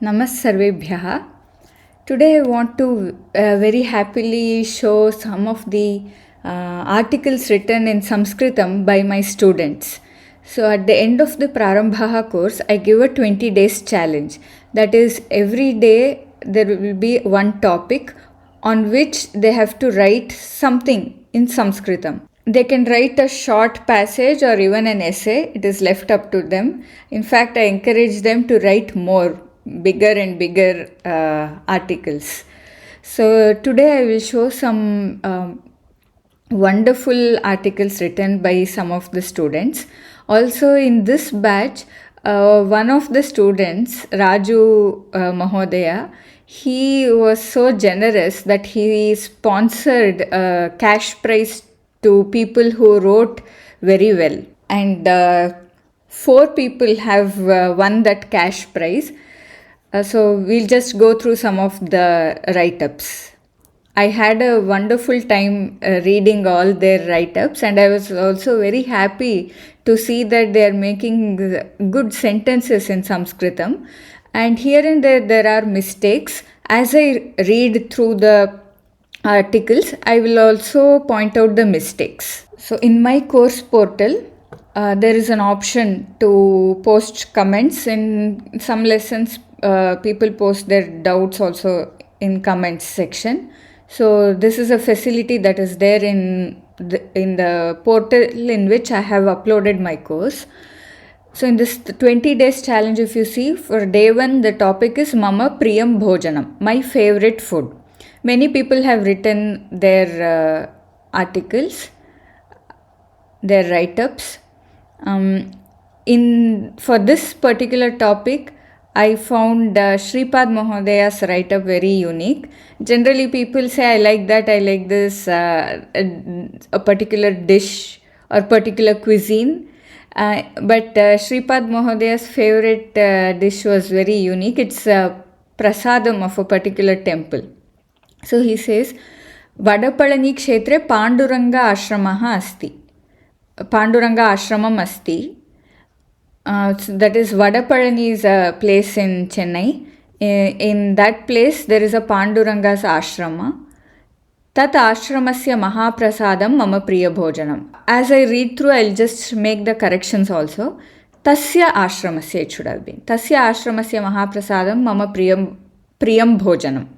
Namassarvebhyaha. Today I want to very happily show some of the articles written in Sanskritam by my students. So at the end of the PrarambhaH course, I give a 20 days challenge. That is, every day there will be one topic on which they have to write something in Sanskritam. They can write a short passage or even an essay. It is left up to them. In fact, I encourage them to write more, bigger and bigger articles. So today I will show some wonderful articles written by some of the students. Also in this batch, one of the students, Raju Mahodaya, he was so generous that he sponsored a cash prize to people who wrote very well. And 4 people have won that cash prize. So we'll just go through some of the write-ups. I had a wonderful time reading all their write-ups, and I was also very happy to see that they are making good sentences in Sanskritam. And here and there are mistakes. As I read through the articles, I will also point out the mistakes. So in my course portal, there is an option to post comments. In some lessons, people post their doubts also in comments section. So this is a facility that is there in the portal in which I have uploaded my course. So in this 20 days challenge, if you see, for day 1, the topic is Mama Priyam Bhojanam, my favorite food. Many people have written their articles, their write-ups. For this particular topic, I found Shripad Mahodaya's write-up very unique. Generally, people say, I like that, I like this, a particular dish or particular cuisine. But Shripad Mahodaya's favorite dish was very unique. It's a prasadam of a particular temple. So he says, Vadapalani kshetre Panduranga ashramaha asti. Panduranga ashramam asti. That is, Vadapalani is a place in Chennai. In that place, there is a Panduranga's ashrama. Tat ashramasya mahaprasadam mama priya bhojanam. As I read through, I'll just make the corrections also. Tasya ashramasya it should have been. Tasya ashramasya mahaprasadam mama priyam bhojanam.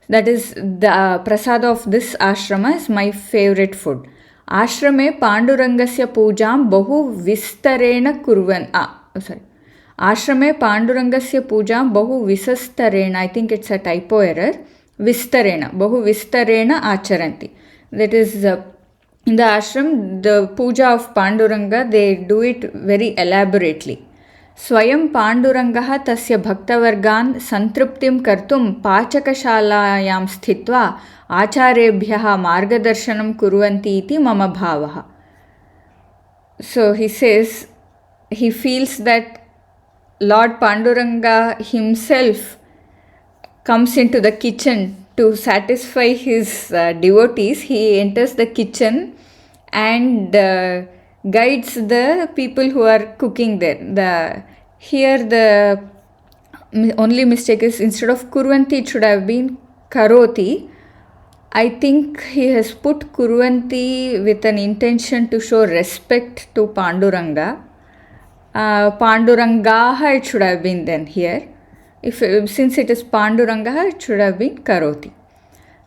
That is, the prasada of this ashrama is my favorite food. Ashrame Pandurangasya Pujam Bahu Vistarena Kurvan. Ashrame Pandurangasya Pujam Bahu Visastarena. I think it's a typo error. Vistarena. Bahu Vistarena Acharanti. That is, in the ashram, the puja of Panduranga, they do it very elaborately. Swayam Pandurangah tasya bhaktavargan santruptim kartum pachakashalayam sthitva acharebhyaha margadarshanam kurvanti iti mama bhavaha. So he says he feels that Lord Panduranga himself comes into the kitchen to satisfy his devotees. He enters the kitchen and guides the people who are cooking there. Here the only mistake is, instead of kurvanti, it should have been karoti. I think he has put kurvanti with an intention to show respect to Panduranga. Pandurangaha it should have been then here. Since it is Pandurangaha, it should have been karoti.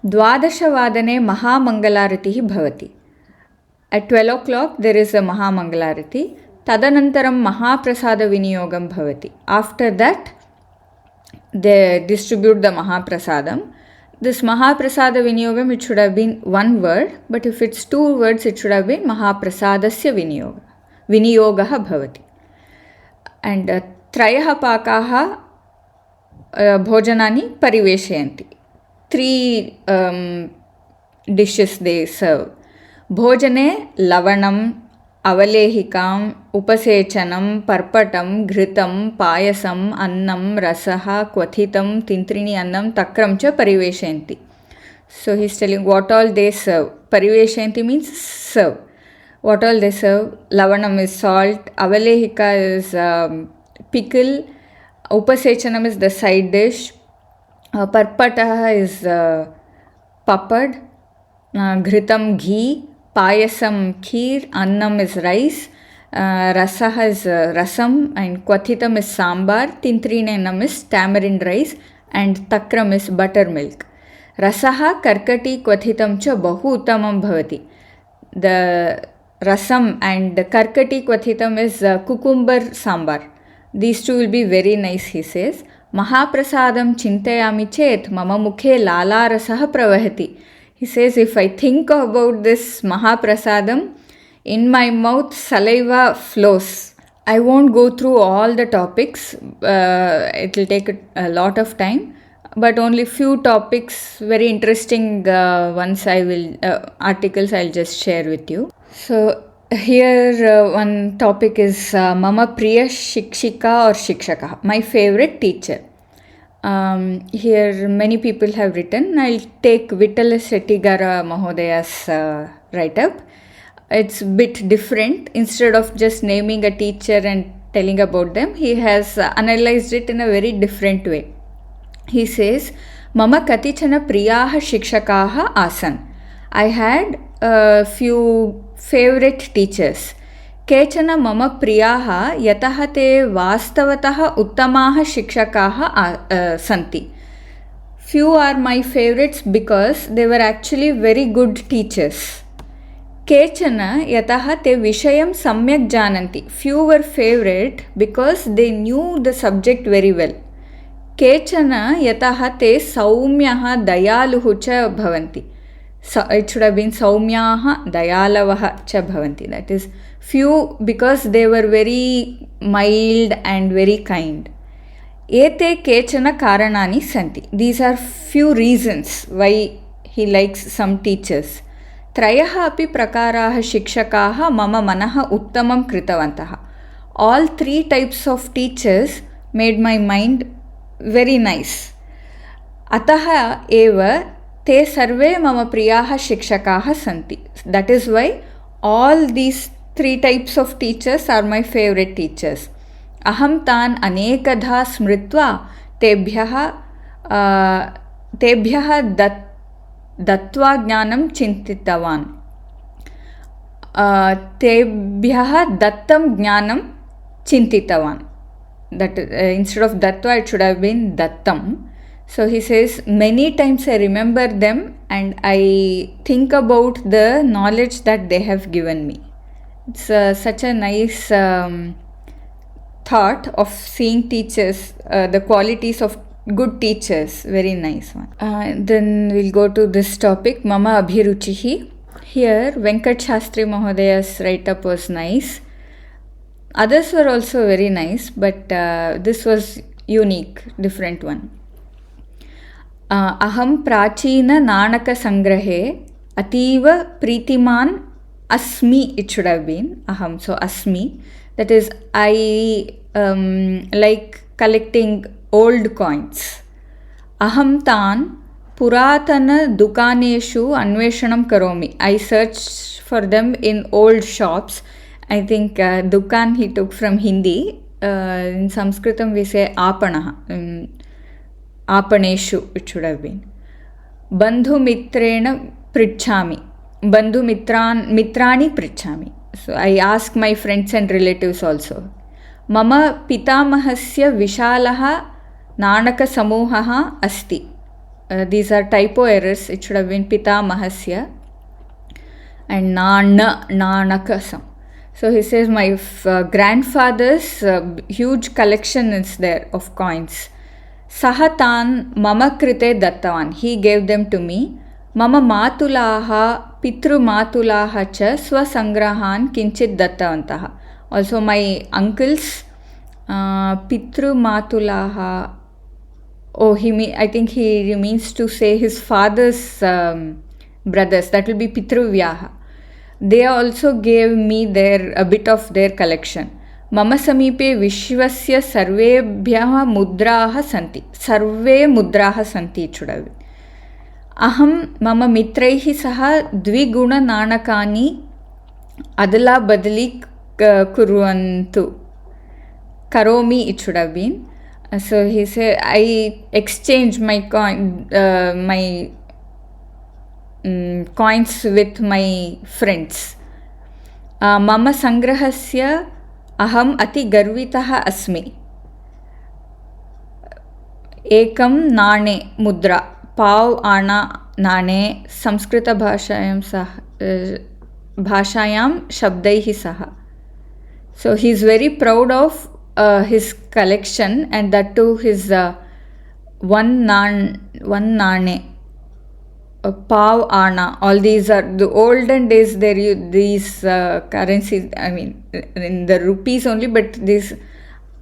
Dvadashavadane mahamangalaratihi bhavati. At 12 o'clock, there is a Mahamangalarati. Tadanantaram Mahaprasada Viniyogam Bhavati. After that, they distribute the Mahaprasadam. This Mahaprasada Viniyogam, it should have been one word, but if it's 2 words, it should have been Mahaprasadasya Viniyoga. Viniyogaha Bhavati. And Trayaha Pakaha Bhojanani Pariveshayanti. 3 dishes they serve. Bhojane lavanam, avalehikam, upasechanam, parpatam, ghritam, payasam, annam, rasaha, kwathitam, tintrini annam, takram cha pariveshayanti. So he's telling what all they serve. Pariveshayanti means serve. What all they serve? Lavanam is salt, avalehika is pickle, Upasechanam is the side dish. Parpatah is papad. Ghritam ghee. Payasam kheer. Annam is rice. Rasaha is rasam, and kwathitam is sambar. Tintrinenam is tamarind rice, and takram is buttermilk. Rasaha karkati kwathitam cha bahu uttamam bhavati. The rasam and karkati kwathitam is cucumber sambar. These two will be very nice, he says. Mahaprasadam chintayami chet mama mukhe lala rasaha pravahati. He says, if I think about this Mahaprasadam, in my mouth saliva flows. I won't go through all the topics. It will take a lot of time, but only few topics, very interesting ones articles I'll just share with you. So here one topic is Mama Priya Shikshika or Shikshaka, my favorite teacher. Here many people have written. I'll take Vitala Shettigara Mahodaya's write-up. It's a bit different. Instead of just naming a teacher and telling about them, he has analyzed it in a very different way. He says, Mama Katichana Priyaha Shikshakaha Asan. I had a few favorite teachers. Kechana Mama Priyaha Yataha te Vastavataha Uttamaha Shikshakaha Santi. Few are my favorites because they were actually very good teachers. Kechana yataha te vishayam samyak jananti. Few were favorite because they knew the subject very well. Kechana yataha te saumyaha dayaluhu cha bhavanti. So it should have been saumyaha dayalavaha cha bhavanti. That is, few because they were very mild and very kind. Ete kechana karanani santi. These are few reasons why he likes some teachers. त्रयः अपि प्रकाराः शिक्षकाः मम मनः उत्तमं कृतवन्तः. All three types of teachers made my mind very nice. अतः एव ते सर्वे मम प्रियाः शिक्षकाः सन्ति. That is why all these three types of teachers are my favorite teachers. अहं तान् अनेकधा स्मृत्वा तेभ्यः दत्त्वा ज्ञानं चिन्तितवान्. तेभ्यः दत्तं ज्ञानं चिन्तितवान्. That instead of dattva it should have been dattam. So he says, many times I remember them and I think about the knowledge that they have given me. It's such a nice thought of seeing teachers, the qualities of good teachers. Very nice one. Then we'll go to this topic, Mama Abhiruchihi. Here Venkat Shastri Mahodaya's write-up was nice. Others were also very nice, but this was unique, different one. Aham prachina nanaka sangrahe ativa pritiman asmi, it should have been aham, so asmi, that is I like collecting old coins. Aham tan puratana dukaneshu anveshanam karomi. I search for them in old shops. I think dukan he took from Hindi. In Sanskritam we say apanaha. Apaneshu it should have been. Bandhu mitrena prichami. Bandhu mitrani prichami. So I ask my friends and relatives also. Mama pitamahasya vishalaha nanaka samuhaha asti. These are typo errors. It should have been pitamahasya and nanakasam. So he says my grandfather's huge collection is there of coins. Sahatan mama krite dattavan. He gave them to me. Mama matulaha pitru matulaha cha swasangrahan kinchit dattavantaha. Also my uncles pitru matulaha. Oh, I think he means to say his father's brothers. That will be pitruvyaha. They also gave me a bit of their collection. Mama samipe vishwasya sarvebhyah mudraha santi. Sarve mudraha santi it should have been. Aham mama mitraihi saha dviguna nanakani adala badali kurvantu. Karomi it should have been. So he said, I exchange my coins with my friends. मम संग्रहस्य अहम् अति गर्वितः अस्मि. एकं नाणे मुद्रा पाव आना नाणे संस्कृतभाषायां भाषायां शब्दैः सह. So he is very proud of his collection, and that too his one nane, pav ana. All these are the olden days. These currencies. I mean, in the rupees only, but this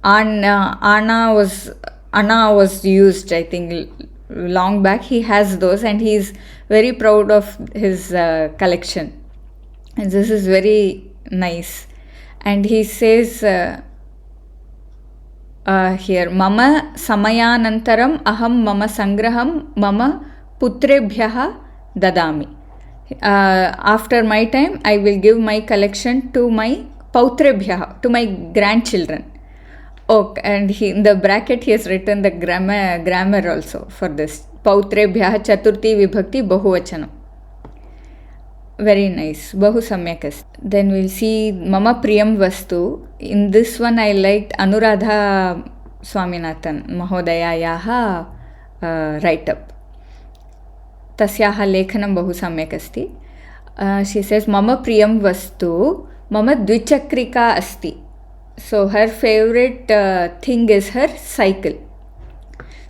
ana was used, I think, long back. He has those, and he is very proud of his collection. And this is very nice. And he says here, mama samayanantaram aham mama sangraham mama putrebhyah dadami. After my time, I will give my collection to my pautrebhyah, to my grandchildren. Oh, and in the bracket he has written the grammar also for this. Pautrebhyah chaturthi vibhakti bahuvachanam. Very nice. Bahu samyak asti. Then we'll see Mama Priyam Vastu. In this one I liked Anuradha Swaminathan Mahodayayaha write-up. Tasyaha lekhanam bahu samyak asti. She says, Mama Priyam Vastu Mama Dvichakrika asti. So her favorite thing is her cycle.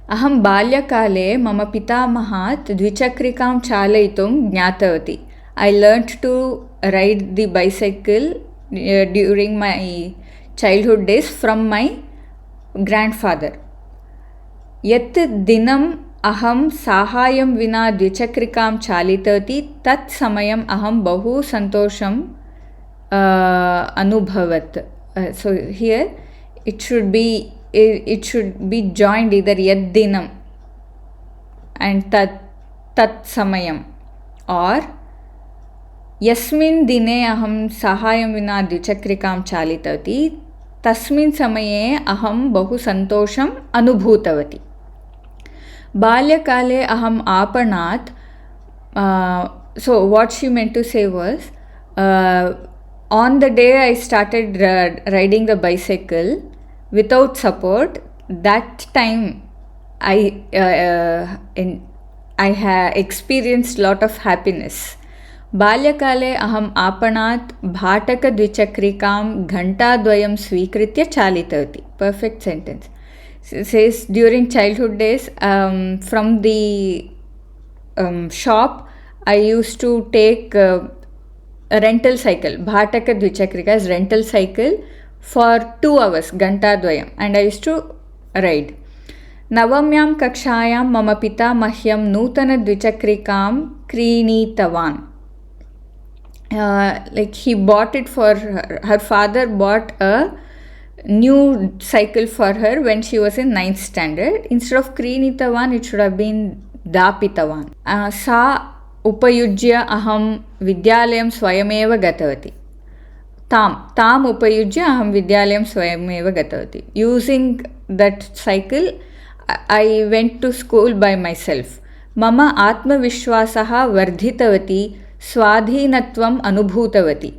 Aham balyakale mama pitamahat dvichakrikam chalayitum jnatavati. I learnt to ride the bicycle during my childhood days from my grandfather. Yat dinam aham sahayam vina dvichakrikam chalitati tat samayam aham bahu santosham anubhavat. So here it should be joined either yat dinam and tat samayam, or यस्मिन् दिने अहं साहाय्यं विना द्विचक्रिकां चालितवती तस्मिन् समये अहं बहु सन्तोषम् अनुभूतवती. बाल्यकाले अहम् आपणात्, so what she meant to say was, on the day I started riding the bicycle without support, that time I experienced lot of happiness. बाल्यकाले अहम् आपणात् भाटकद्विचक्रिकां घण्टाद्वयं स्वीकृत्य चालितवती. Perfect sentence. Says during childhood days, from the shop I used to take a rental cycle. Bhatakadvichakrika is rental cycle for 2 hours, घण्टाद्वयम्, and I used to ride. नवम्यां कक्षायां मम पिता मह्यं नूतनद्विचक्रिकां क्रीणीतवान्. Like he bought it for her father bought a new cycle for her when she was in 9th standard. Instead of Krinitavan, it should have been Dapitavan. Sa upayujya aham vidyalayam swayameva gatavati. Tam upayujya aham vidyalayam swayameva gatavati. Using that cycle, I went to school by myself. Mama atmavishwasaha vardhitavati swadhinatvam anubhutavati.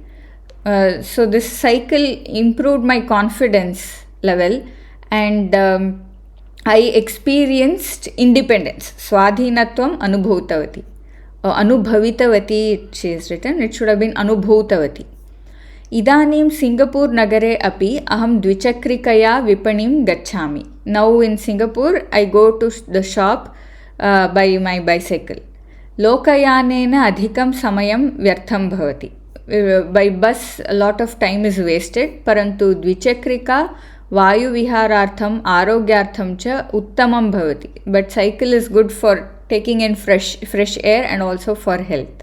So this cycle improved my confidence level, and I experienced independence. Swadhinatvam anubhutavati. Anubhavitavati, she is written. It should have been anubhutavati. Idanim Singapore nagare api aham dvichakrikaya vipanim gacchami. Now in Singapore, I go to the shop by my bicycle. Lokayanena adhikam samayam vyartham bhavati. By bus, a lot of time is wasted. Parantu dvichakrika vayu viharartham arogyartham cha uttamam bhavati. But cycle is good for taking in fresh air and also for health.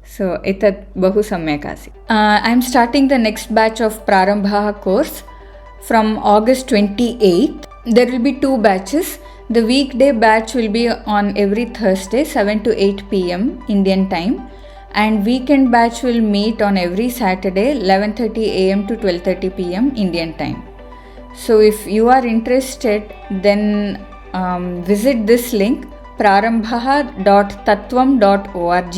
So etat bahu samyak asi. I am starting the next batch of PrarambhaH course from August 28th. There will be 2 batches. The weekday batch will be on every Thursday 7 to 8 p.m. Indian time, and weekend batch will meet on every Saturday 11:30 a.m. to 12:30 p.m. Indian time. So if you are interested, then visit this link prarambha.tattvam.org.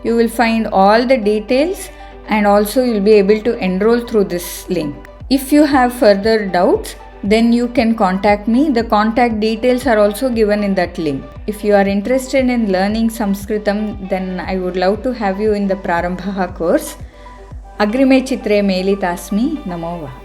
You will find all the details and also you will be able to enroll through this link. If you have further doubts, then you can contact me. The contact details are also given in that link. If you are interested in learning Sanskritam, then I would love to have you in the PrarambhaH course. Agrime chitre melitasmi. Namo Vaha.